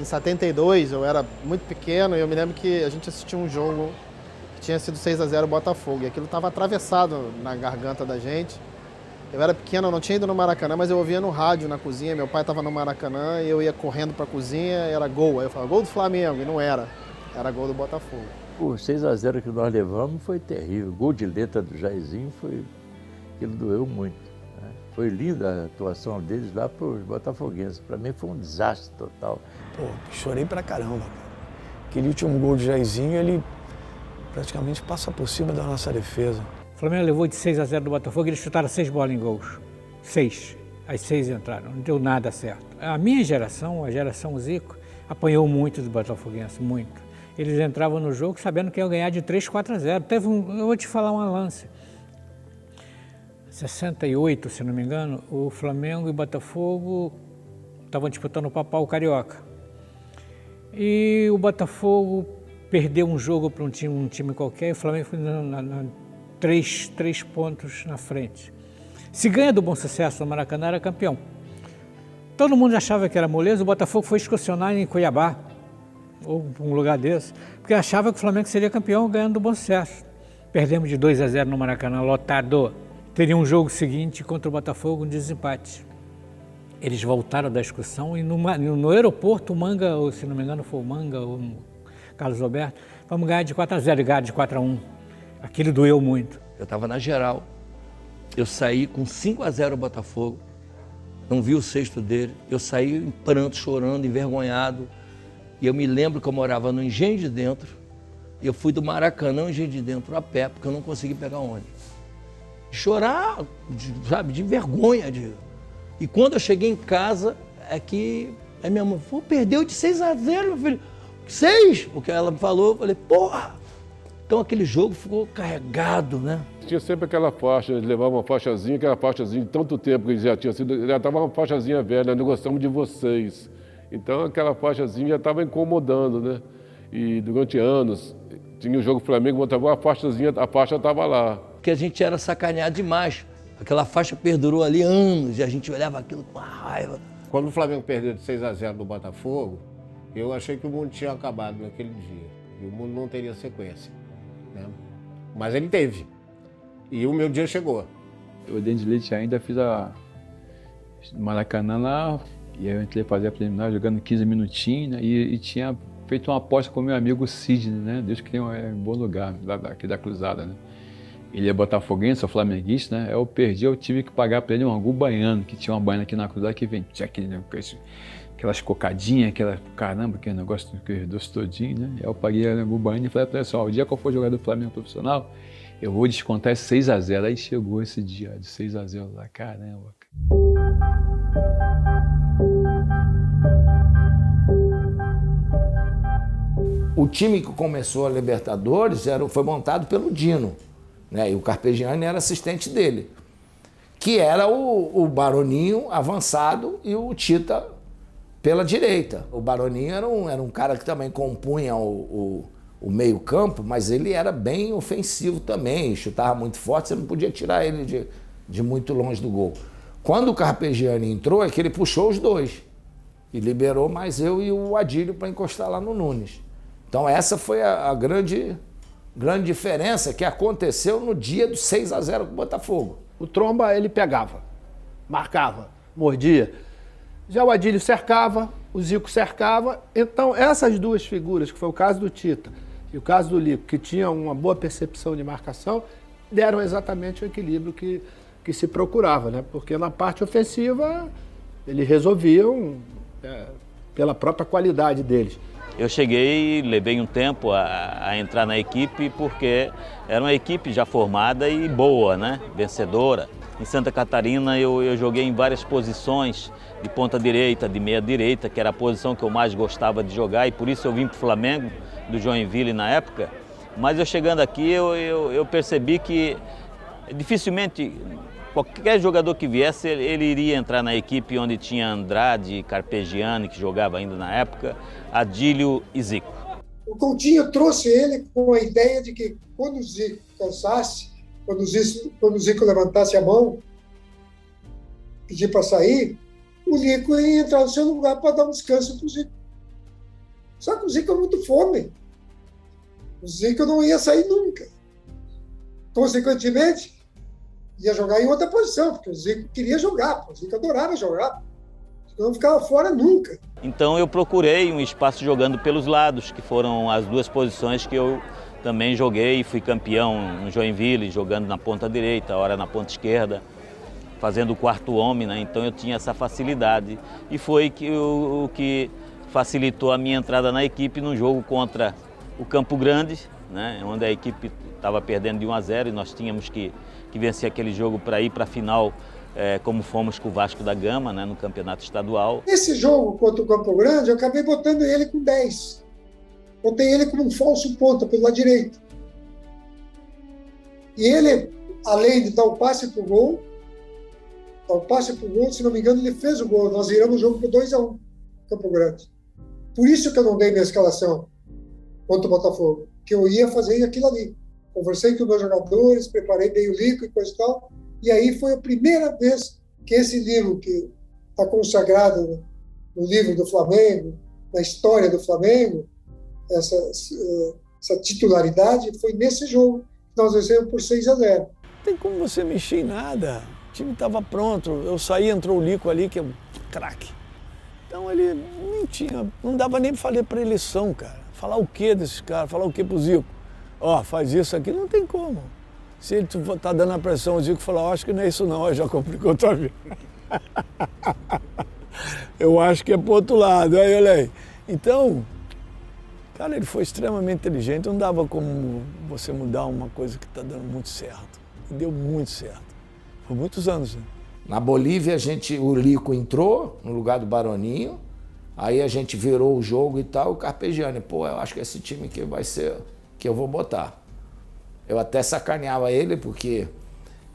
Em 72, eu era muito pequeno e eu me lembro que a gente assistiu um jogo que tinha sido 6-0 Botafogo. E aquilo estava atravessado na garganta da gente. Eu era pequeno, eu não tinha ido no Maracanã, mas eu ouvia no rádio, na cozinha. Meu pai estava no Maracanã e eu ia correndo para a cozinha e era gol. Aí eu falava, gol do Flamengo, e não era. Era gol do Botafogo. O 6-0 que nós levamos foi terrível. Gol de letra do Jairzinho aquilo doeu muito. Né? Foi linda a atuação deles lá para os botafoguenses. Para mim foi um desastre total. Pô, chorei pra caramba, cara. Aquele último gol de Jairzinho, ele praticamente passa por cima da nossa defesa. O Flamengo levou de 6-0 do Botafogo e eles chutaram 6 bolas em gols. 6. As 6 entraram, não deu nada certo. A minha geração, a geração Zico, apanhou muito dos botafoguenses, muito. Eles entravam no jogo sabendo que iam ganhar de 3-4-0. Eu vou te falar uma lance. 68, se não me engano, o Flamengo e o Botafogo estavam disputando o Papau Carioca. E o Botafogo perdeu um jogo para um time qualquer e o Flamengo foi 3 pontos na frente. Se ganha do Bom Sucesso no Maracanã, era campeão. Todo mundo achava que era moleza, o Botafogo foi excursionar em Cuiabá, ou um lugar desse, porque achava que o Flamengo seria campeão ganhando do Bom Sucesso. Perdemos de 2-0 no Maracanã, lotado. Teria um jogo seguinte contra o Botafogo, um desempate. Eles voltaram da excursão e no aeroporto, o Manga, ou se não me engano foi o Manga, ou o Carlos Roberto, vamos ganhar de 4-0 e ganhar de 4-1. Aquilo doeu muito. Eu estava na geral, eu saí com 5-0 o Botafogo, não vi o sexto dele, eu saí em pranto, chorando, envergonhado. E eu me lembro que eu morava no Engenho de Dentro, e eu fui do Maracanã ao Engenho de Dentro a pé, porque eu não consegui pegar ônibus. Chorar, sabe, de vergonha. E quando eu cheguei em casa, aí minha mãe falou, perdeu de 6-0, meu filho. 6? Porque ela me falou, eu falei, porra! Então aquele jogo ficou carregado, né? Tinha sempre aquela faixa, eles levavam uma faixazinha, aquela faixazinha de tanto tempo que já tinha sido, já estava uma faixazinha velha, nós gostamos de vocês. Então aquela faixazinha já estava incomodando, né? E durante anos, tinha o jogo Flamengo, Botafogo, a faixa estava lá. Porque a gente era sacaneado demais. Aquela faixa perdurou ali anos e a gente olhava aquilo com uma raiva. Quando o Flamengo perdeu de 6-0 do Botafogo, eu achei que o mundo tinha acabado naquele dia. E o mundo não teria sequência. Né? Mas ele teve. E o meu dia chegou. Eu dentro de leite ainda fiz a Maracanã lá, e aí eu entrei fazer a preliminar jogando 15 minutinhos, né? E tinha feito uma aposta com o meu amigo Sidney, né? Deus que tem um bom lugar aqui da Cruzada, né? Ele é botafoguense, sou flamenguista, né? Eu perdi, eu tive que pagar para ele um angu baiano, que tinha uma baiana aqui na Cruzada que vendia aquelas cocadinhas, caramba, aquele negócio doce todinho, né? Aí eu paguei o angu baiano e falei para ele assim, ó, o dia que eu for jogador do Flamengo profissional, eu vou descontar esse 6-0. Aí chegou esse dia de 6-0 lá, caramba. O time que começou a Libertadores foi montado pelo Dino, né? E o Carpegiani era assistente dele, que era o Baroninho avançado e o Tita pela direita. O Baroninho era um cara que também compunha o meio campo, mas ele era bem ofensivo também, chutava muito forte, você não podia tirar ele de muito longe do gol. Quando o Carpegiani entrou, é que ele puxou os dois e liberou mais eu e o Adílio para encostar lá no Nunes. Então essa foi a grande diferença que aconteceu no dia do 6-0 com o Botafogo. O Tromba, ele pegava, marcava, mordia. Já o Adílio cercava, o Zico cercava. Então essas duas figuras, que foi o caso do Tita e o caso do Lico, que tinham uma boa percepção de marcação, deram exatamente o equilíbrio que se procurava, né? Porque na parte ofensiva eles resolviam pela própria qualidade deles. Eu cheguei e levei um tempo a entrar na equipe porque era uma equipe já formada e boa, né? Vencedora. Em Santa Catarina eu joguei em várias posições, de ponta direita, de meia direita, que era a posição que eu mais gostava de jogar e por isso eu vim para o Flamengo, do Joinville na época. Mas eu chegando aqui eu percebi que dificilmente qualquer jogador que viesse, ele iria entrar na equipe onde tinha Andrade, Carpegiani, que jogava ainda na época, Adílio e Zico. O Coutinho trouxe ele com a ideia de que quando o Zico cansasse, quando o Zico levantasse a mão, pedir para sair, o Zico ia entrar no seu lugar para dar um descanso para o Zico. Só que o Zico é muito fome. O Zico não ia sair nunca. Consequentemente, ia jogar em outra posição, porque o Zico queria jogar, o Zico adorava jogar. O Zico não ficava fora nunca. Então eu procurei um espaço jogando pelos lados, que foram as duas posições que eu também joguei e fui campeão no Joinville, jogando na ponta direita, ora na ponta esquerda, fazendo o quarto homem, né? Então eu tinha essa facilidade. E foi o que facilitou a minha entrada na equipe no jogo contra o Campo Grande, né? Onde a equipe estava perdendo de 1-0 e nós tínhamos que vencer aquele jogo para ir para a final, como fomos com o Vasco da Gama, né? No campeonato estadual. Nesse jogo contra o Campo Grande, eu acabei botando ele com 10. Botei ele como um falso ponta pelo lado direito. E ele, além de dar o passe para o gol, se não me engano, ele fez o gol. Nós viramos o jogo por 2-1, Campo Grande. Por isso que eu não dei minha escalação contra o Botafogo, que eu ia fazer aquilo ali. Conversei com os meus jogadores, preparei bem o Lico e coisa e tal, e aí foi a primeira vez que esse livro, que está consagrado no livro do Flamengo, na história do Flamengo, essa titularidade, foi nesse jogo que nós vencemos por 6-0. Não tem como você mexer em nada. O time estava pronto. Eu saí, entrou o Lico ali, que é um craque. Então ele nem tinha, não dava nem para fazer pré-eleição, cara. Falar o quê desses caras? Falar o quê pro Zico? Ó, faz isso aqui, não tem como. Se ele tá dando a pressão, o Zico fala, acho que não é isso não, já complicou tua vida. Eu acho que é pro outro lado, aí olha aí. Então, cara, ele foi extremamente inteligente, não dava como você mudar uma coisa que tá dando muito certo. E deu muito certo. Por muitos anos, né? Na Bolívia, o Lico entrou no lugar do Baroninho, aí a gente virou o jogo e tal, o Carpegiani, pô, eu acho que esse time aqui vai ser que eu vou botar. Eu até sacaneava ele, porque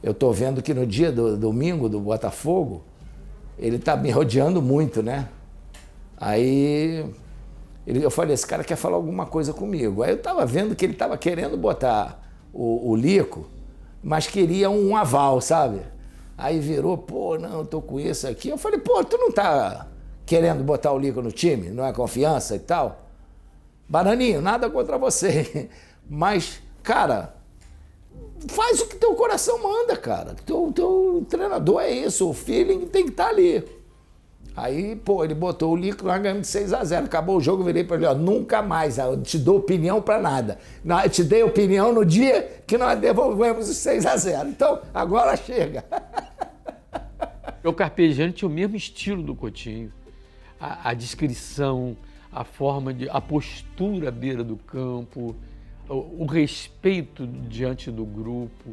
eu tô vendo que no dia do domingo do Botafogo, ele tá me rodeando muito, né? Aí eu falei, esse cara quer falar alguma coisa comigo. Aí eu tava vendo que ele tava querendo botar o Lico, mas queria um aval, sabe? Aí virou, pô, não, eu tô com isso aqui. Eu falei, pô, tu não tá querendo botar o Lico no time? Não é confiança e tal? Bananinho, nada contra você. Mas, cara, faz o que teu coração manda, cara. Teu treinador é isso, o feeling tem que estar ali. Aí, pô, ele botou o Lico, nós ganhamos de 6-0. Acabou o jogo, eu virei pra ele, ó, nunca mais, eu te dou opinião pra nada. Eu te dei opinião no dia que nós devolvemos os 6-0. Então, agora chega. O Carpegiani tinha o mesmo estilo do Coutinho. A descrição, a forma a postura à beira do campo, o respeito diante do grupo.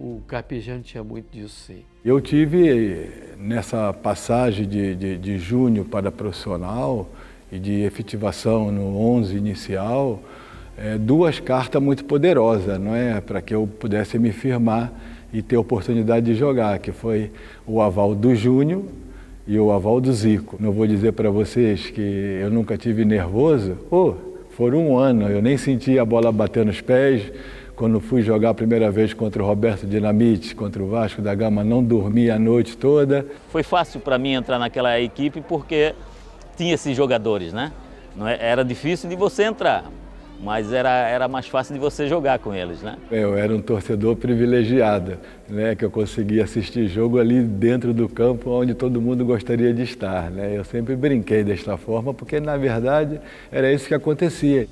O Carpegiani tinha muito disso, sim. Eu tive, nessa passagem de júnior para profissional e de efetivação no 11 inicial, duas cartas muito poderosas, não é? Para que eu pudesse me firmar e ter oportunidade de jogar, que foi o aval do Júnior e o aval do Zico. Não vou dizer para vocês que eu nunca tive nervoso. Foram um ano, eu nem senti a bola bater nos pés. Quando fui jogar a primeira vez contra o Roberto Dinamite, contra o Vasco da Gama, não dormi a noite toda. Foi fácil para mim entrar naquela equipe porque tinha esses jogadores, né? Era difícil de você entrar, mas era mais fácil de você jogar com eles, né? Eu era um torcedor privilegiado, né? Que eu conseguia assistir jogo ali dentro do campo onde todo mundo gostaria de estar, né? Eu sempre brinquei desta forma porque, na verdade, era isso que acontecia.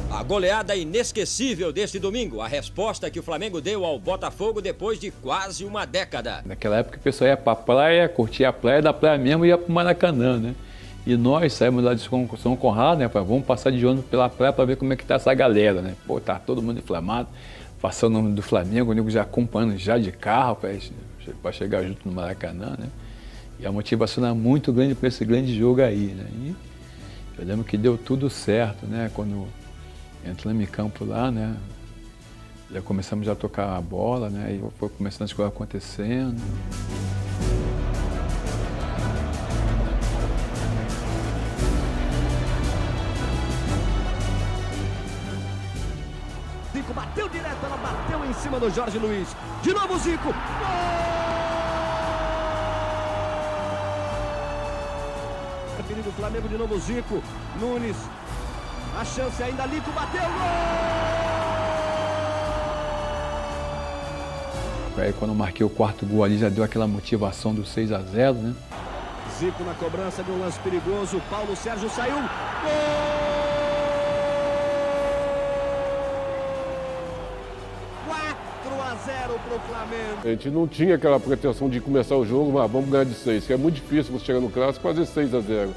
A goleada inesquecível deste domingo, a resposta que o Flamengo deu ao Botafogo depois de quase uma década. Naquela época o pessoal ia pra praia, curtia a praia, da praia mesmo ia pro Maracanã, né? E nós saímos lá de São Conrado, né? Vamos passar de ônibus pela praia para ver como é que tá essa galera, né? Pô, tá todo mundo inflamado, passando o nome do Flamengo, o nego já acompanhando já de carro para chegar junto no Maracanã, né? E a motivação era muito grande para esse grande jogo aí, né? E eu lembro que deu tudo certo, né? Quando entramos em campo lá, né? Já começamos a tocar a bola, né? E foi começando as coisas acontecendo. Zico bateu direto, ela bateu em cima do Jorge Luiz. De novo o Zico. Gol! Perigo do Flamengo, de novo o Zico. Nunes. A chance ainda, Lico bateu. Gol! Aí quando eu marquei o quarto gol ali, já deu aquela motivação do 6-0, né? Zico na cobrança de um lance perigoso. Paulo Sérgio saiu. Gol! 4-0 pro Flamengo. A gente não tinha aquela pretensão de começar o jogo, mas vamos ganhar de 6, que é muito difícil você chegar no clássico e fazer 6-0.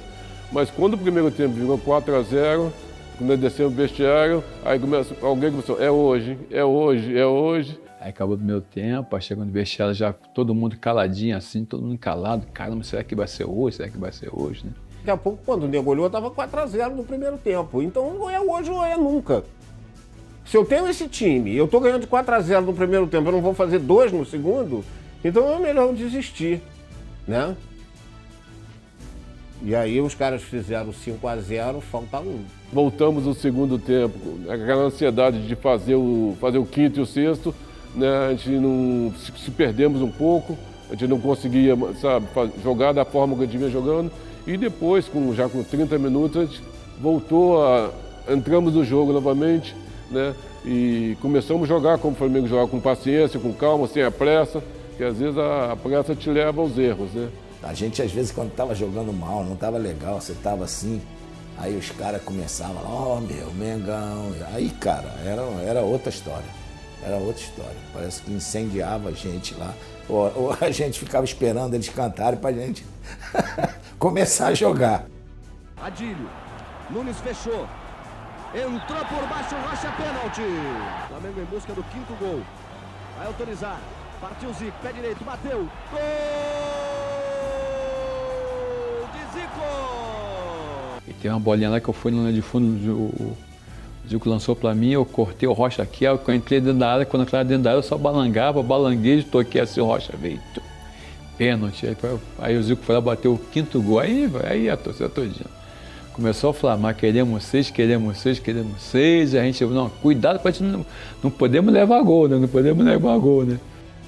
Mas quando o primeiro tempo virou 4-0, quando nós descemos o vestiário, aí alguém começou, é hoje, é hoje, é hoje. Aí acabou o primeiro tempo, aí chegou no vestiário já todo mundo caladinho assim, todo mundo calado. Caramba, será que vai ser hoje? Será que vai ser hoje, né? Daqui a pouco, quando o Nego olhou, estava 4-0 no primeiro tempo. Então, ou é hoje ou é nunca. Se eu tenho esse time, eu estou ganhando de 4-0 no primeiro tempo, eu não vou fazer 2 no segundo, então é melhor desistir, né? E aí os caras fizeram 5-0, falta 1. Voltamos no segundo tempo, aquela ansiedade de fazer o quinto e o sexto, né? A gente não se perdemos um pouco, a gente não conseguia, sabe, jogar da forma que a gente vinha jogando. E depois, já com 30 minutos, a gente entramos no jogo novamente, né? E começamos a jogar como o Flamengo joga, com paciência, com calma, sem a pressa, que às vezes a pressa te leva aos erros, né? A gente, às vezes, quando estava jogando mal, não estava legal, você estava assim, aí os caras começavam, ó, meu, Mengão. Aí, cara, era outra história. Era outra história. Parece que incendiava a gente lá. Ou a gente ficava esperando eles cantarem pra gente começar a jogar. Adílio. Nunes fechou. Entrou por baixo, Rocha, pênalti. Flamengo em busca do 5º gol. Vai autorizar. Partiu Zico, pé direito, bateu. Gol de Zico! E tem uma bolinha lá que eu fui na linha de fundo, o Zico lançou pra mim, eu cortei o Rocha aqui, eu entrei dentro da área, quando eu estava dentro da área eu só balanguei, toquei assim, o Rocha veio. Pênalti. Aí o Zico foi lá, bateu o 5º gol, aí a torcida todinha começou a flamar, queremos 6, queremos 6, queremos 6, e a gente, não, cuidado pra gente não podemos levar gol, né? Não podemos levar gol, né?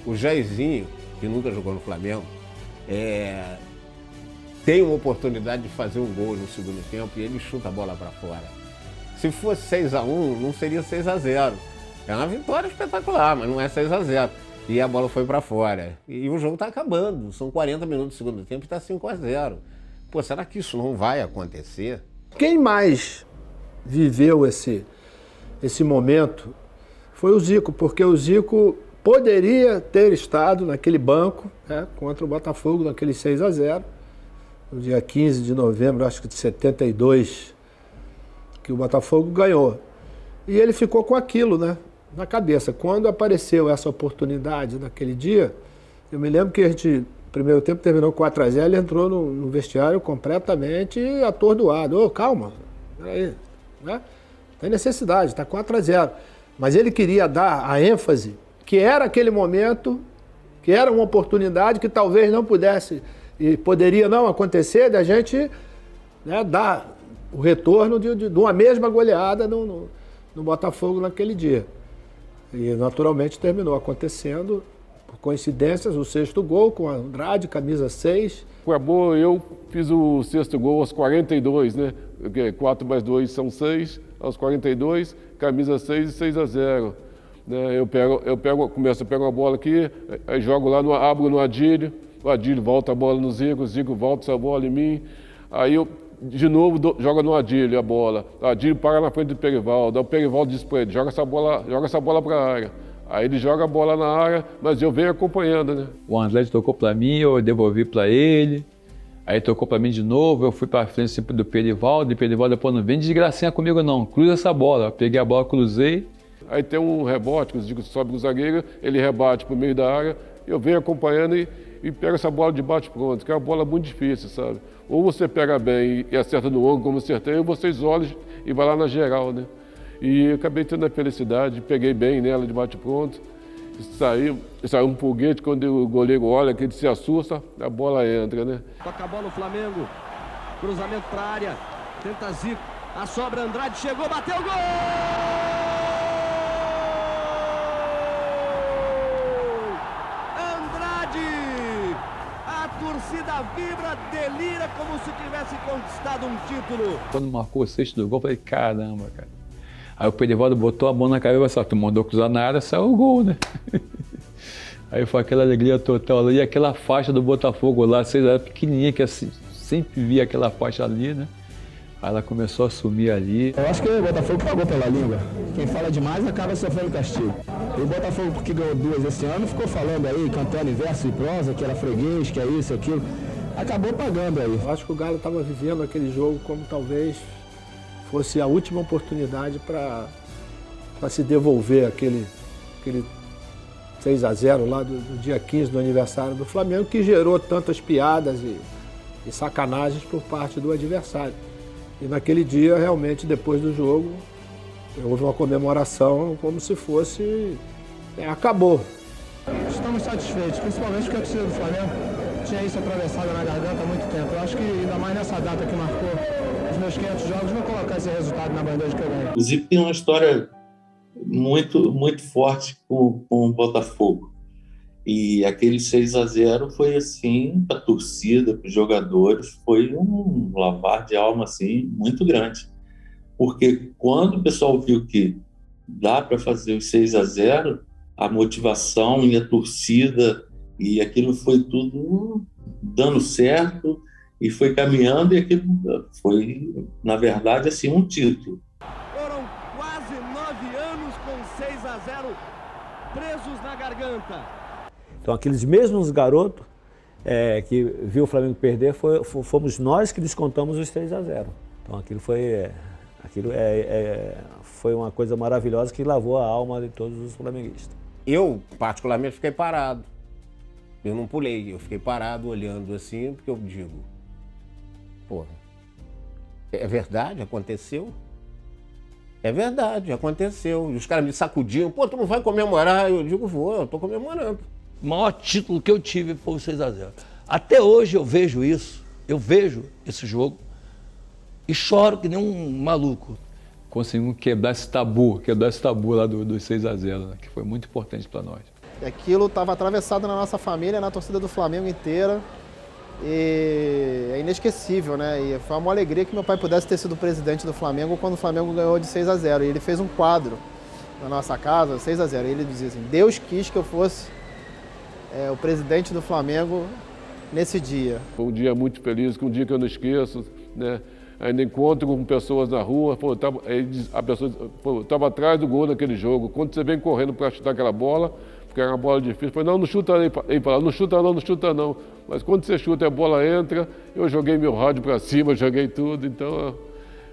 O Jairzinho, que nunca jogou no Flamengo, tem uma oportunidade de fazer um gol no segundo tempo e ele chuta a bola para fora. Se fosse 6-1, não seria 6-0. É uma vitória espetacular, mas não é 6-0. E a bola foi para fora. E o jogo está acabando. São 40 minutos do segundo tempo e está 5-0. Pô, será que isso não vai acontecer? Quem mais viveu esse momento foi o Zico, porque o Zico poderia ter estado naquele banco, né, contra o Botafogo, naquele 6-0, no dia 15 de novembro, acho que de 72, que o Botafogo ganhou. E ele ficou com aquilo, né, na cabeça. Quando apareceu essa oportunidade naquele dia, eu me lembro que a gente, no primeiro tempo, terminou 4-0, ele entrou no vestiário completamente atordoado. Ô, calma, peraí, né? Tem necessidade, está 4-0. Mas ele queria dar a ênfase que era aquele momento, que era uma oportunidade que talvez não pudesse e poderia não acontecer, da gente, né, dar o retorno de uma mesma goleada no Botafogo naquele dia. E naturalmente terminou acontecendo, por coincidências, o 6º gol com a Andrade, camisa 6. Acabou, eu fiz o 6º gol aos 42, né? 4 mais 2 são 6, aos 42, camisa 6 e 6-0. Né? Eu pego a bola aqui, aí jogo lá, abro no Adílio, o Adílio volta a bola no Zico, o Zico volta essa bola em mim, aí eu de novo joga no Adílio a bola, o Adílio para na frente do Perivaldo, o Perivaldo diz para ele, joga essa bola para a área. Aí ele joga a bola na área, mas eu venho acompanhando, né? O André tocou para mim, eu devolvi para ele, aí tocou para mim de novo, eu fui para frente sempre do Perivaldo, e o Perivaldo depois não vem desgracinha comigo não, cruza essa bola. Eu peguei a bola, cruzei. Aí tem um rebote, que o Zico sobe com o zagueiro, ele rebate pro meio da área, eu venho acompanhando e pego essa bola de bate-pronto, que é uma bola muito difícil, sabe? Ou você pega bem e acerta no ângulo como acertei, ou você isola e vai lá na geral, né? E eu acabei tendo a felicidade, peguei bem nela de bate-pronto, saiu um foguete, quando o goleiro olha, que ele se assusta, a bola entra, né? Toca a bola no Flamengo, cruzamento para a área, tenta Zico, a sobra Andrade chegou, bateu, gol! vibra, delira como se tivesse conquistado um título. Quando marcou o sexto do gol, eu falei, caramba, cara. Aí o Perivaldo botou a mão na cabeça e falou, tu mandou cruzar na área, saiu o gol, né? Aí foi aquela alegria total ali, aquela faixa do Botafogo lá, 6x0 pequenininha, que assim, sempre via aquela faixa ali, né? Aí ela começou a sumir ali. Eu acho que o Botafogo pagou pela língua. Quem fala demais acaba sofrendo castigo. E o Botafogo, porque ganhou 2 esse ano, ficou falando aí, cantando em verso e prosa, que era freguês, que é isso, aquilo. Acabou pagando aí. Eu acho que o Galo estava vivendo aquele jogo como talvez fosse a última oportunidade para se devolver aquele 6x0 lá do dia 15 do aniversário do Flamengo, que gerou tantas piadas e sacanagens por parte do adversário. E naquele dia, realmente, depois do jogo, houve uma comemoração como se fosse... acabou. Estamos satisfeitos, principalmente porque a torcida do Flamengo tinha isso atravessado na garganta há muito tempo. Eu acho que ainda mais nessa data que marcou os meus 500 jogos, vou colocar esse resultado na bandeja que eu ganhei. O Zico tem uma história muito forte com o Botafogo. E aquele 6x0 foi assim, para a torcida, para os jogadores, foi um lavar de alma assim, muito grande. Porque quando o pessoal viu que dá para fazer os 6x0, a motivação e a torcida, e aquilo foi tudo dando certo, e foi caminhando, e aquilo foi, na verdade, assim, um título. Foram quase 9 anos com 6x0 presos na garganta. Então, aqueles mesmos garotos que viu o Flamengo perder, fomos nós que descontamos os 3x0. Então, aquilo foi uma coisa maravilhosa que lavou a alma de todos os flamenguistas. Eu, particularmente, fiquei parado. Eu não pulei, eu fiquei parado olhando assim, porque eu digo, porra, é verdade, aconteceu? É verdade, aconteceu. E os caras me sacudiam, pô, tu não vai comemorar? Eu digo, vou, eu tô comemorando. O maior título que eu tive foi o 6x0. Até hoje eu vejo isso, eu vejo esse jogo e choro que nem um maluco. Conseguimos quebrar esse tabu lá do 6x0, né, que foi muito importante para nós. Aquilo estava atravessado na nossa família, na torcida do Flamengo inteira. E é inesquecível, né? E foi uma alegria que meu pai pudesse ter sido presidente do Flamengo quando o Flamengo ganhou de 6x0. E ele fez um quadro na nossa casa, 6x0. E ele dizia assim, Deus quis que eu fosse o presidente do Flamengo nesse dia. Foi um dia muito feliz, um dia que eu não esqueço, né? Ainda encontro com pessoas na rua, a pessoa estava atrás do gol naquele jogo. Quando você vem correndo para chutar aquela bola, porque era uma bola difícil, falei, não chuta aí, não chuta não. Mas quando você chuta e a bola entra, eu joguei meu rádio para cima, joguei tudo, então,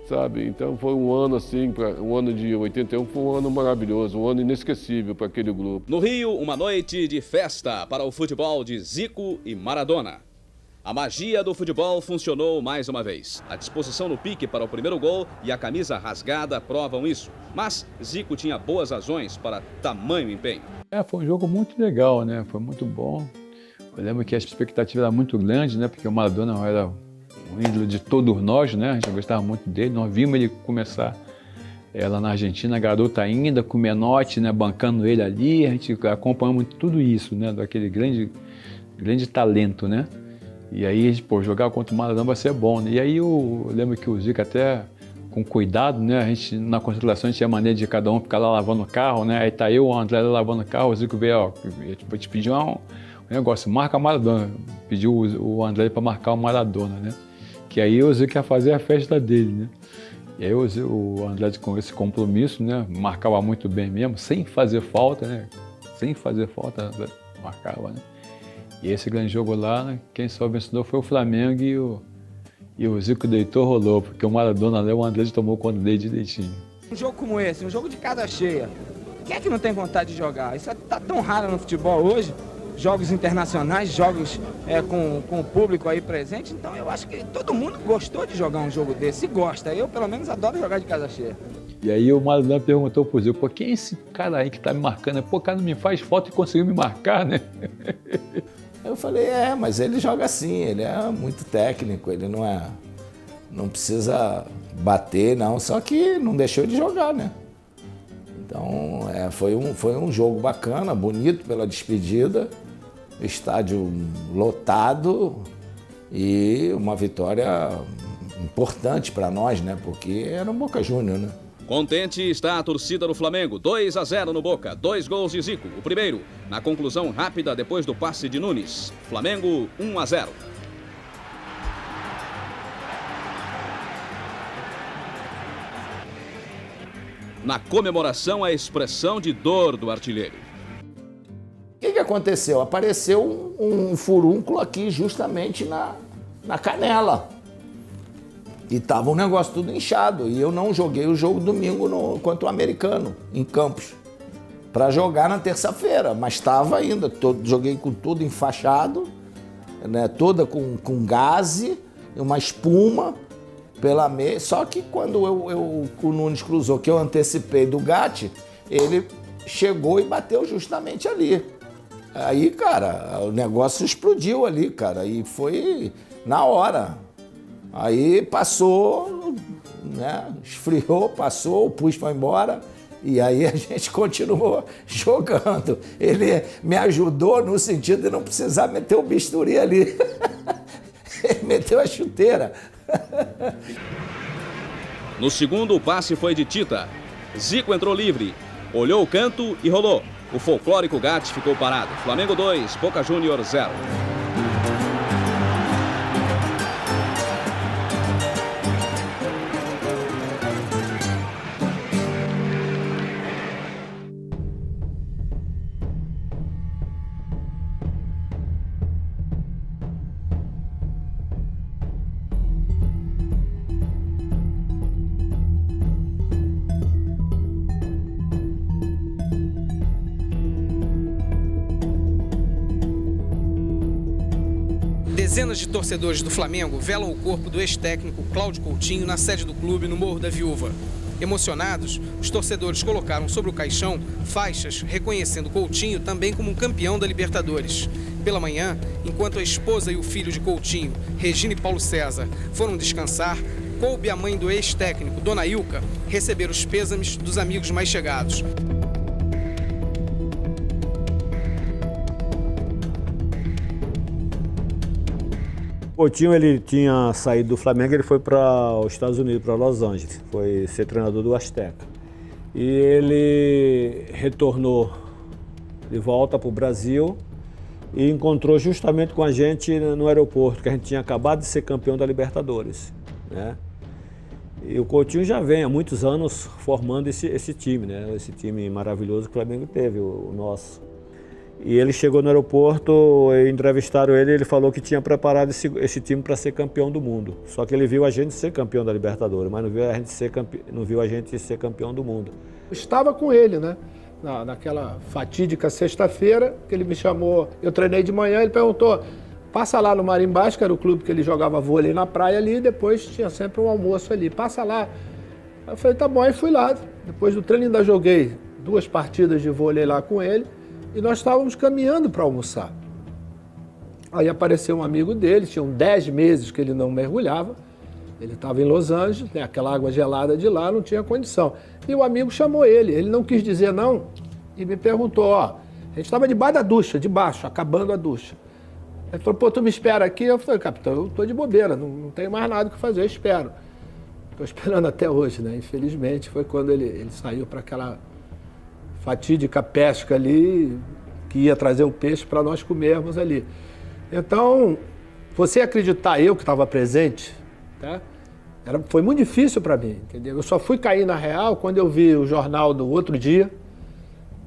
sabe? Então foi um ano assim, um ano de 81, foi um ano maravilhoso, um ano inesquecível para aquele grupo. No Rio, uma noite de festa para o futebol de Zico e Maradona. A magia do futebol funcionou mais uma vez. A disposição no pique para o primeiro gol e a camisa rasgada provam isso. Mas Zico tinha boas razões para tamanho empenho. Foi um jogo muito legal, né? Foi muito bom. Eu lembro que a expectativa era muito grande, né? Porque o Maradona era um ídolo de todos nós, né? A gente gostava muito dele. Nós vimos ele começar lá na Argentina, garoto ainda, com o Menotti, né? Bancando ele ali. A gente acompanhamos tudo isso, né? Daquele grande talento, né? E aí, jogar contra o Maradona vai ser bom, né? E aí eu lembro que o Zico até, com cuidado, né? A gente, na concentração, a gente tinha maneira de cada um ficar lá lavando o carro, né? Aí tá eu, o André lavando o carro, o Zico veio, ó, eu te pedi um negócio, marca o Maradona. Pediu o André para marcar o Maradona, né? Que aí o Zico ia fazer a festa dele, né? E aí o André, com esse compromisso, né? Marcava muito bem mesmo, sem fazer falta, né? Sem fazer falta, marcava, né? E esse grande jogo lá, né, quem só vencedor foi o Flamengo e o Zico deitou, rolou, porque o Maradona, o André tomou conta dele direitinho. Um jogo como esse, um jogo de casa cheia, quem é que não tem vontade de jogar? Isso tá tão raro no futebol hoje, jogos internacionais, jogos com o público aí presente, então eu acho que todo mundo gostou de jogar um jogo desse, e gosta. Eu, pelo menos, adoro jogar de casa cheia. E aí o Maradona perguntou pro Zico, pô, quem é esse cara aí que tá me marcando? Pô, o cara não me faz falta e conseguiu me marcar, né? Eu falei, mas ele joga assim, ele é muito técnico, ele não precisa bater, não, só que não deixou de jogar, né? Então, foi um jogo bacana, bonito pela despedida, estádio lotado, E uma vitória importante para nós, né? Porque era um Boca Júnior, né? Contente está a torcida do Flamengo, 2-0 no Boca, 2 gols de Zico. O primeiro, na conclusão rápida depois do passe de Nunes. Flamengo 1-0. Na comemoração, a expressão de dor do artilheiro. O que aconteceu? Apareceu um furúnculo aqui justamente na canela. E tava um negócio tudo inchado. E eu não joguei o jogo domingo contra o Americano, em Campos, para jogar na terça-feira. Mas estava ainda, joguei com tudo enfaixado, né, toda com gaze, uma espuma pela meia. Só que quando o Nunes cruzou, que eu antecipei do Gatti, ele chegou e bateu justamente ali. Aí, cara, o negócio explodiu ali, cara, e foi na hora. Aí passou, né, esfriou, passou, o pus foi embora e aí a gente continuou jogando. Ele me ajudou no sentido de não precisar meter o bisturi ali. Ele meteu a chuteira. No segundo, o passe foi de Tita. Zico entrou livre, olhou o canto e rolou. O folclórico Gatti ficou parado. Flamengo 2, Boca Júnior 0. Dezenas de torcedores do Flamengo velam o corpo do ex-técnico Cláudio Coutinho na sede do clube no Morro da Viúva. Emocionados, os torcedores colocaram sobre o caixão faixas reconhecendo Coutinho também como um campeão da Libertadores. Pela manhã, enquanto a esposa e o filho de Coutinho, Regina e Paulo César, foram descansar, coube à mãe do ex-técnico, Dona Ilka, receber os pêsames dos amigos mais chegados. O Coutinho, ele tinha saído do Flamengo, ele foi para os Estados Unidos, para Los Angeles, foi ser treinador do Azteca. E ele retornou de volta para o Brasil e encontrou justamente com a gente no aeroporto, que a gente tinha acabado de ser campeão da Libertadores, né? E o Coutinho já vem há muitos anos formando esse time, né? Esse time maravilhoso que o Flamengo teve, o nosso. E ele chegou no aeroporto, entrevistaram ele, ele falou que tinha preparado esse time para ser campeão do mundo. Só que ele viu a gente ser campeão da Libertadores, mas não viu a gente ser campeão do mundo. Eu estava com ele, né? Naquela fatídica sexta-feira, que ele me chamou, eu treinei de manhã, ele perguntou, passa lá no Marimbás, que era o clube que ele jogava vôlei na praia ali, e depois tinha sempre um almoço ali, passa lá. Eu falei, tá bom, aí fui lá. Depois do treino ainda joguei 2 partidas de vôlei lá com ele, e nós estávamos caminhando para almoçar. Aí apareceu um amigo dele, tinham 10 meses que ele não mergulhava, ele estava em Los Angeles, né, aquela água gelada de lá, não tinha condição. E o amigo chamou ele não quis dizer não, e me perguntou, ó, a gente estava debaixo da ducha, debaixo, acabando a ducha. Ele falou, pô, tu me espera aqui? Eu falei, capitão, eu tô de bobeira, não tenho mais nada o que fazer, eu espero. Estou esperando até hoje, né, infelizmente, foi quando ele saiu para aquela fatídica pesca ali, que ia trazer o peixe para nós comermos ali. Então, você acreditar, eu que estava presente, tá? Foi muito difícil para mim, entendeu? Eu só fui cair na real quando eu vi o jornal do outro dia,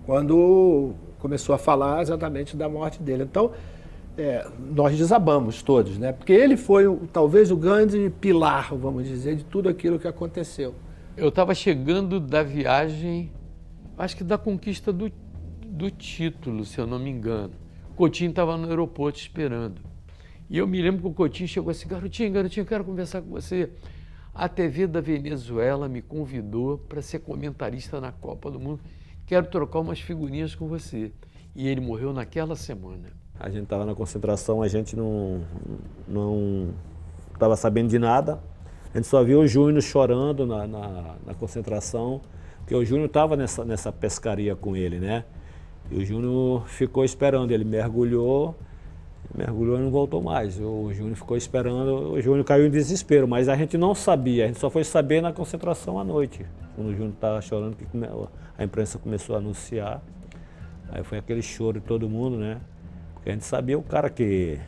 quando começou a falar exatamente da morte dele. Então, nós desabamos todos, né? Porque ele foi talvez o grande pilar, vamos dizer, de tudo aquilo que aconteceu. Eu estava chegando da viagem, acho que da conquista do título, se eu não me engano. O Coutinho estava no aeroporto esperando. E eu me lembro que o Coutinho chegou assim, garotinho, eu quero conversar com você. A TV da Venezuela me convidou para ser comentarista na Copa do Mundo. Quero trocar umas figurinhas com você. E ele morreu naquela semana. A gente estava na concentração, a gente não estava sabendo de nada. A gente só viu o Júnior chorando na concentração, porque o Júnior estava nessa pescaria com ele, né? E o Júnior ficou esperando, ele mergulhou Mergulhou e não voltou mais. O Júnior ficou esperando, o Júnior caiu em desespero, mas a gente não sabia, a gente só foi saber na concentração à noite. Quando o Júnior estava chorando, que a imprensa começou a anunciar. Aí foi aquele choro de todo mundo, né? Porque a gente sabia o cara que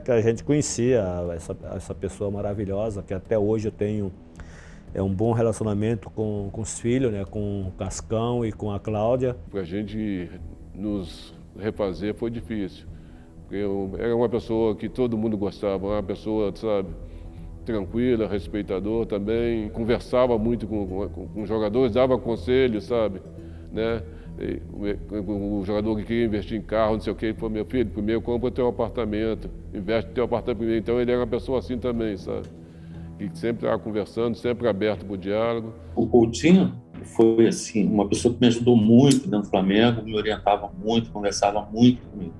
a gente conhecia, essa pessoa maravilhosa, que até hoje eu tenho um bom relacionamento com os filhos, né? Com o Cascão e com a Cláudia. Pra gente nos refazer foi difícil. Eu era uma pessoa que todo mundo gostava, uma pessoa, sabe, tranquila, respeitador também, conversava muito com os jogadores, dava conselhos, sabe, né? O jogador que queria investir em carro, não sei o que, ele falou, meu filho, primeiro compra teu apartamento, investe no teu apartamento primeiro. Então ele era uma pessoa assim também, sabe? Que sempre estava conversando, sempre aberto para o diálogo. O Coutinho foi assim, uma pessoa que me ajudou muito dentro do Flamengo, me orientava muito, conversava muito comigo.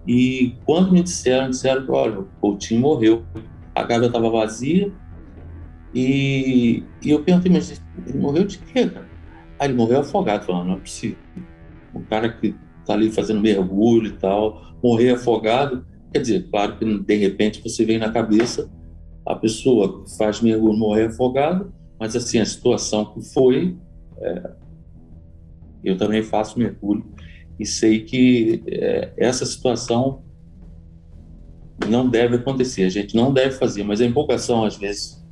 E quando me disseram que, olha, o Coutinho morreu, a gávea estava vazia, e eu perguntei, mas ele morreu de quê, cara? Ah, ele morreu afogado. Falando, não é possível. Um cara que está ali fazendo mergulho e tal, morrer afogado, quer dizer, claro que de repente você vem na cabeça a pessoa que faz mergulho morrer afogado, mas assim, a situação que foi, eu também faço mergulho e sei que essa situação não deve acontecer, a gente não deve fazer, mas a empolgação às vezes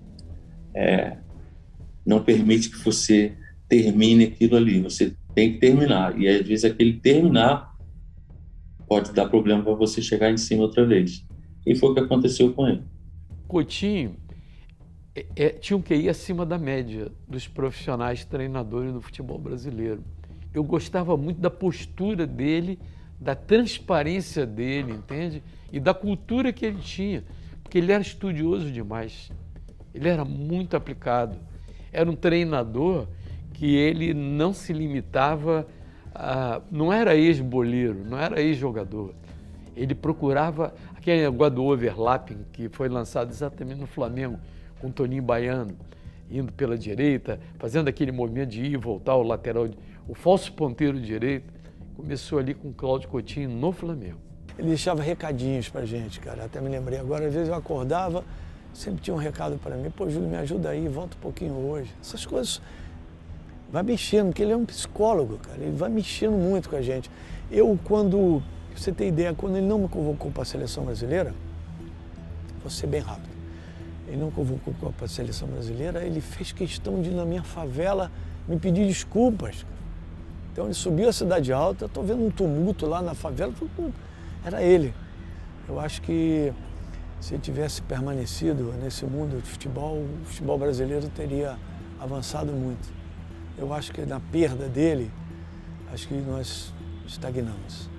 não permite que você termine aquilo ali, você tem que terminar, e às vezes aquele terminar pode dar problema para você chegar em cima outra vez, e foi o que aconteceu com ele. Coutinho tinha um QI acima da média dos profissionais treinadores do futebol brasileiro. Eu gostava muito da postura dele, da transparência dele, entende? E da cultura que ele tinha, porque ele era estudioso demais, ele era muito aplicado, era um treinador que ele não se limitava a... não era ex-boleiro, não era ex-jogador. Ele procurava aquele negócio do overlapping, que foi lançado exatamente no Flamengo, com o Toninho Baiano, indo pela direita, fazendo aquele movimento de ir e voltar, o lateral, o falso ponteiro direito. Começou ali com o Cláudio Coutinho no Flamengo. Ele deixava recadinhos pra gente, cara, até me lembrei agora, às vezes eu acordava, sempre tinha um recado para mim, pô, Júlio, me ajuda aí, volta um pouquinho hoje. Essas coisas vai mexendo, porque ele é um psicólogo, cara, ele vai mexendo muito com a gente. Eu, quando, pra você ter ideia, quando ele não me convocou para a seleção brasileira, vou ser bem rápido, ele não convocou para a seleção brasileira, ele fez questão de ir na minha favela me pedir desculpas. Então ele subiu a Cidade Alta, eu estou vendo um tumulto lá na favela, era ele. Eu acho que se ele tivesse permanecido nesse mundo de futebol, o futebol brasileiro teria avançado muito. Eu acho que na perda dele, acho que nós estagnamos.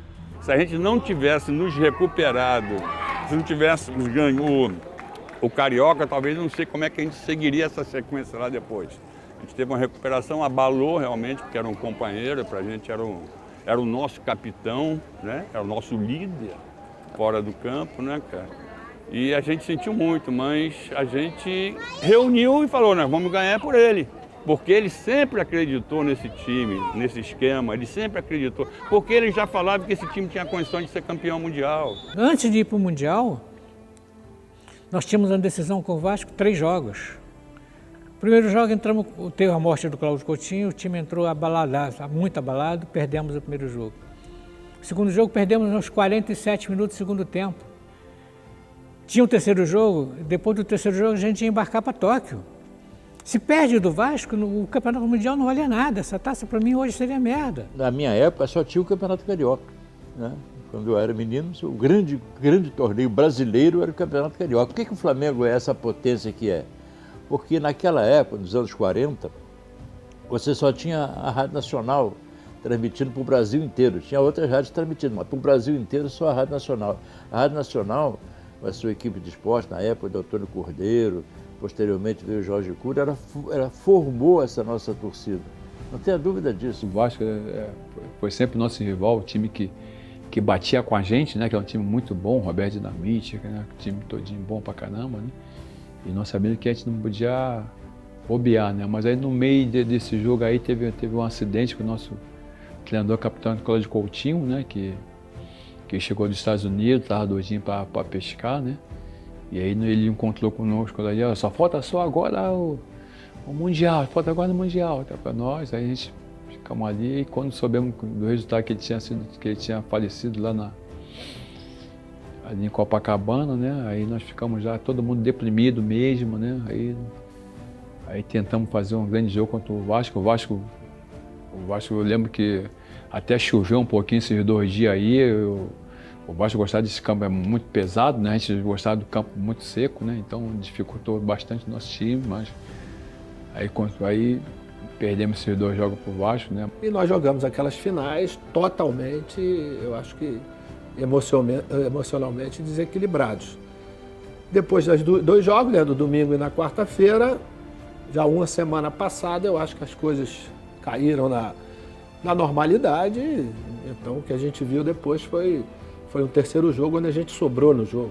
Se a gente não tivesse nos recuperado, se não tivéssemos ganho o Carioca, talvez não sei como é que a gente seguiria essa sequência lá depois. A gente teve uma recuperação, abalou realmente, porque era um companheiro, pra gente era o nosso capitão, né? Era o nosso líder fora do campo, né, cara? E a gente sentiu muito, mas a gente reuniu e falou, nós vamos ganhar por ele. Porque ele sempre acreditou nesse time, nesse esquema, ele sempre acreditou. Porque ele já falava que esse time tinha condições de ser campeão mundial. Antes de ir para o Mundial, nós tínhamos uma decisão com o Vasco, 3 jogos. O primeiro jogo entramos, teve a morte do Cláudio Coutinho, o time entrou abalado, muito abalado, perdemos o primeiro jogo. O segundo jogo perdemos nos 47 minutos do segundo tempo. Tinha o terceiro jogo, depois do terceiro jogo a gente ia embarcar para Tóquio. Se perde do Vasco, o Campeonato Mundial não valia nada. Essa taça para mim hoje seria merda. Na minha época só tinha o Campeonato Carioca, né? Quando eu era menino, o grande torneio brasileiro era o Campeonato Carioca. Por que o Flamengo é essa potência que é? Porque naquela época, nos anos 40, você só tinha a Rádio Nacional transmitindo para o Brasil inteiro. Tinha outras rádios transmitindo, mas para o Brasil inteiro só a Rádio Nacional. A Rádio Nacional, a sua equipe de esporte, na época do Antônio Cordeiro, posteriormente veio o Jorge Cury, ela formou essa nossa torcida. Não tenha dúvida disso. O Vasco foi sempre nosso rival, o time que batia com a gente, né? Que é um time muito bom, Roberto Dinamite, né? Time todinho bom pra caramba, né? E nós sabíamos que a gente não podia bobear, né? Mas aí no meio desse jogo aí teve um acidente com o nosso treinador capitão Cláudio Coutinho, né? Que que chegou dos Estados Unidos, estava doidinho para pescar, né? E aí ele encontrou conosco ali, ó, só falta agora o Mundial, falta agora o Mundial, tá para nós. Aí a gente ficamos ali e quando soubemos do resultado que ele tinha falecido lá ali em Copacabana, né? Aí nós ficamos já todo mundo deprimido mesmo, né? Aí tentamos fazer um grande jogo contra o Vasco. O Vasco, eu lembro que até choveu um pouquinho esses 2 dias aí. O Vasco gostava desse campo, é muito pesado, né? A gente gostava do campo muito seco, né? Então dificultou bastante o nosso time, mas aí perdemos esses 2 jogos pro Vasco, né? E nós jogamos aquelas finais totalmente, eu acho que emocionalmente desequilibrados. Depois dos 2 jogos, né, do domingo e na quarta-feira, já uma semana passada, eu acho que as coisas caíram na normalidade. Então o que a gente viu depois foi um terceiro jogo onde a gente sobrou no jogo.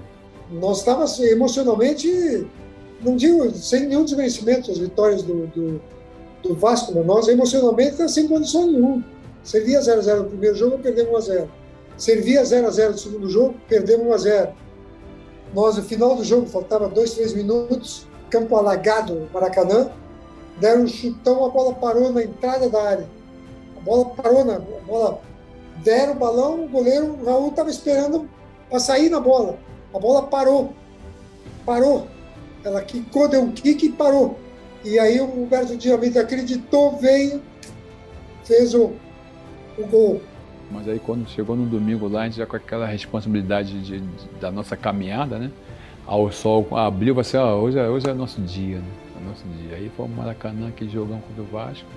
Nós estávamos emocionalmente, não digo sem nenhum desmerecimento as vitórias do Vasco, mas nós emocionalmente sem condição nenhuma. Servia 0-0 no primeiro jogo, perdemos 1-0. Servia 0-0 no segundo jogo, perdemos 1-0. Nós, no final do jogo, faltava 2, 3 minutos, campo alagado, Maracanã, deram um chutão, a bola parou na entrada da área. A bola parou, deram o balão, o goleiro, o Raul estava esperando para sair na bola. A bola parou. Ela quicou, deu um kick e parou. E aí o Humberto Dinamite acreditou, veio, fez o gol. Mas aí quando chegou no domingo lá, a gente já com aquela responsabilidade da nossa caminhada, né? O sol abriu, vai ser, hoje é nosso dia, né? É nosso dia. Aí foi o Maracanã, aquele jogão contra o Vasco.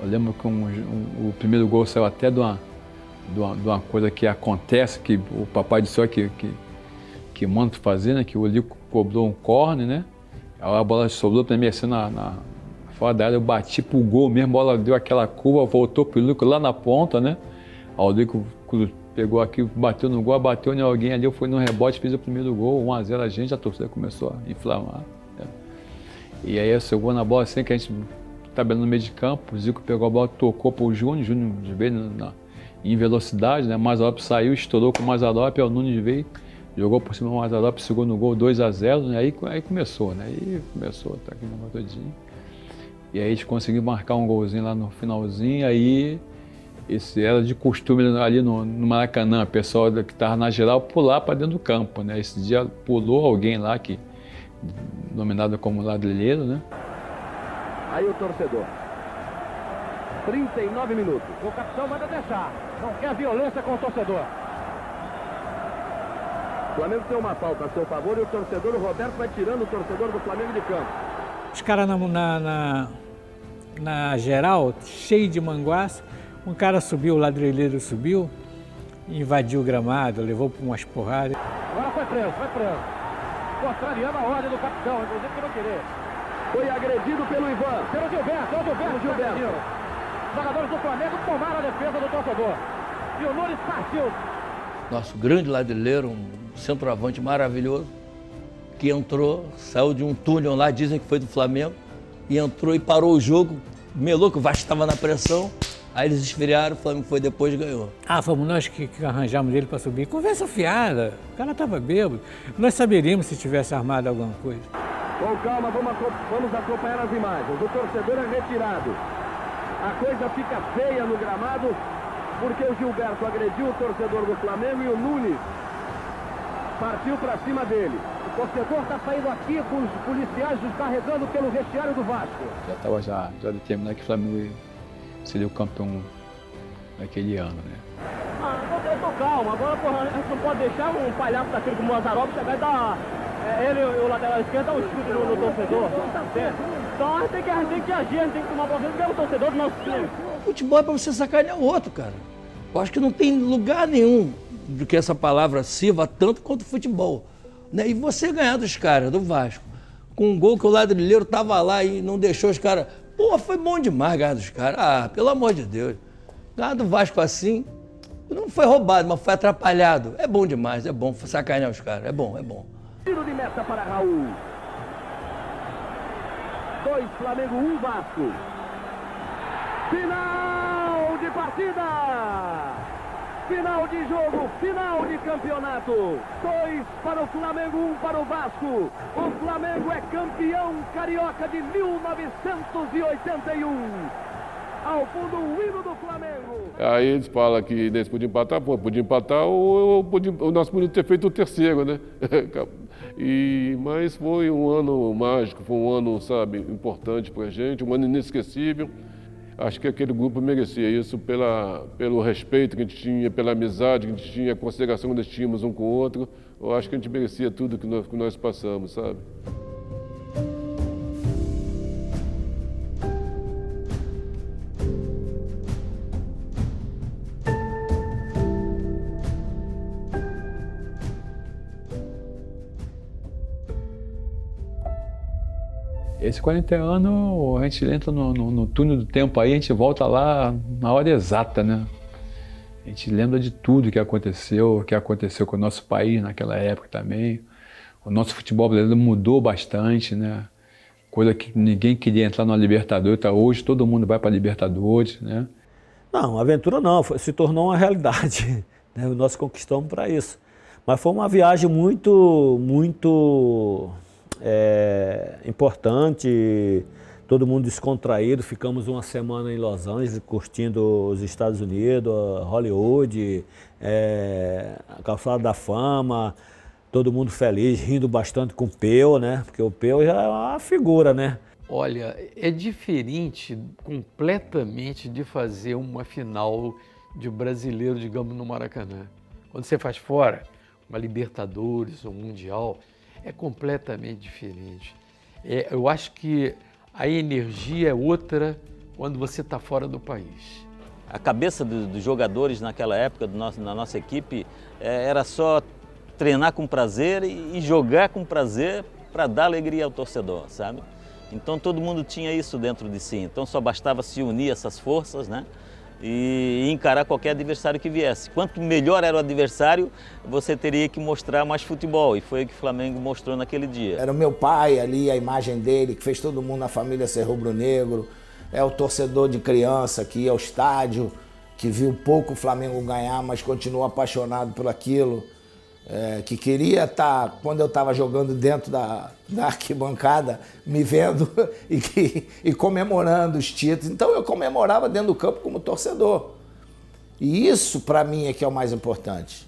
Eu lembro que o primeiro gol saiu até de uma coisa que acontece, que o papai do céu que manda fazer, né? Que o Lico cobrou um corner, né? Aí a bola sobrou para mim assim fora da área, eu bati pro gol mesmo, a bola deu aquela curva, voltou pro Lico lá na ponta, né? Aí o Lico pegou aqui, bateu no gol, bateu em alguém ali, eu fui no rebote, fiz o primeiro gol, 1-0 a torcida começou a inflamar. Né? E aí eu chegou na bola assim, que a gente tabelando no meio de campo, o Zico pegou a bola, tocou pro Júnior veio em velocidade, né? Mazzaropi saiu, estourou com o Mazzaropi, aí o Nunes veio, jogou por cima do Mazzaropi, segundo gol, 2-0, né? Aí começou, né? Aí começou, tá aqui no todinho. E aí a gente conseguiu marcar um golzinho lá no finalzinho, aí esse era de costume ali no Maracanã, o pessoal que estava na geral pular para dentro do campo, né? Esse dia pulou alguém lá, nominado como ladrilheiro, né? Aí o torcedor. 39 minutos. O capitão manda deixar. Não quer violência com o torcedor. O Flamengo tem uma falta a seu favor e o torcedor, o Roberto, vai tirando o torcedor do Flamengo de campo. Os caras na geral, cheio de manguaça, um cara subiu, o ladrilheiro subiu, invadiu o gramado, levou por umas porradas. Agora foi preso. Contrariando a ordem do capitão, inclusive que não querer. Foi agredido pelo Ivan. Pelo Gilberto. Os jogadores do Flamengo tomaram a defesa do torcedor. E o Nunes partiu. Nosso grande ladrilheiro, um centroavante maravilhoso, que entrou, saiu de um túnel lá, dizem que foi do Flamengo, e entrou e parou o jogo, melou que o Vasco estava na pressão, aí eles esfriaram, o Flamengo foi depois e ganhou. Fomos nós que arranjamos ele para subir. Conversa fiada, o cara estava bêbado. Nós saberíamos se tivesse armado alguma coisa. Com calma, vamos acompanhar as imagens. O torcedor é retirado. A coisa fica feia no gramado, porque o Gilberto agrediu o torcedor do Flamengo e o Nunes partiu para cima dele. O torcedor está saindo aqui com os policiais carregando pelo vestiário do Vasco. Já estava já determinado que o Flamengo seria o campeão naquele ano, né? Eu tô calmo. Agora, porra, a gente não pode deixar um palhaço daquele como o Mazzaropi chegar e dar... ele e o lateral esquerdo dá um chute no torcedor. Então a gente tem que agir, a gente tem que tomar providência pelo torcedor do nosso time. Futebol é para você sacanear o outro, cara. Eu acho que não tem lugar nenhum do que essa palavra sirva tanto quanto o futebol. Né? E você ganhar dos caras, do Vasco, com um gol que o ladrilheiro tava lá e não deixou os caras... Pô, foi bom demais ganhar dos caras. Pelo amor de Deus. Ganhar do Vasco assim, não foi roubado, mas foi atrapalhado. É bom demais, é bom sacanear os caras. É bom. Tiro de meta para Raul. 2 Flamengo, 1 Vasco. Final de partida! Final de jogo, final de campeonato. 2 para o Flamengo, 1 para o Vasco. O Flamengo é campeão carioca de 1981. Ao fundo, o hino do Flamengo. Aí eles falam que eles podiam empatar, podia empatar ou nós podíamos ter feito o terceiro, né? Mas foi um ano mágico, foi um ano, sabe, importante para a gente, um ano inesquecível. Acho que aquele grupo merecia isso pelo respeito que a gente tinha, pela amizade que a gente tinha, a consideração que nós tínhamos um com o outro. Eu acho que a gente merecia tudo que nós passamos, sabe? Esse 40 anos, a gente entra no túnel do tempo aí, a gente volta lá na hora exata, né? A gente lembra de tudo que aconteceu com o nosso país naquela época também. O nosso futebol brasileiro mudou bastante, né? Coisa que ninguém queria entrar na Libertadores, tá? Hoje todo mundo vai para a Libertadores, né? Não, aventura não, se tornou uma realidade, né? Nós conquistamos para isso. Mas foi uma viagem muito importante, todo mundo descontraído, ficamos uma semana em Los Angeles curtindo os Estados Unidos, Hollywood, a Calçada da Fama, todo mundo feliz, rindo bastante com o Peu, né? Porque o Peu já é uma figura, né? Olha, é diferente completamente de fazer uma final de brasileiro, digamos, no Maracanã. Quando você faz fora, uma Libertadores ou Mundial, é completamente diferente. Eu acho que a energia é outra quando você está fora do país. A cabeça dos jogadores naquela época, na nossa equipe, era só treinar com prazer e jogar com prazer para dar alegria ao torcedor, sabe? Então todo mundo tinha isso dentro de si, então só bastava se unir essas forças, né? E encarar qualquer adversário que viesse. Quanto melhor era o adversário, você teria que mostrar mais futebol, e foi o que o Flamengo mostrou naquele dia. Era o meu pai ali, a imagem dele, que fez todo mundo na família ser rubro-negro. É o torcedor de criança que ia ao estádio, que viu pouco o Flamengo ganhar, mas continuou apaixonado por aquilo. Que queria estar, quando eu estava jogando dentro da arquibancada, me vendo e comemorando os títulos. Então eu comemorava dentro do campo como torcedor. E isso, para mim, é que é o mais importante.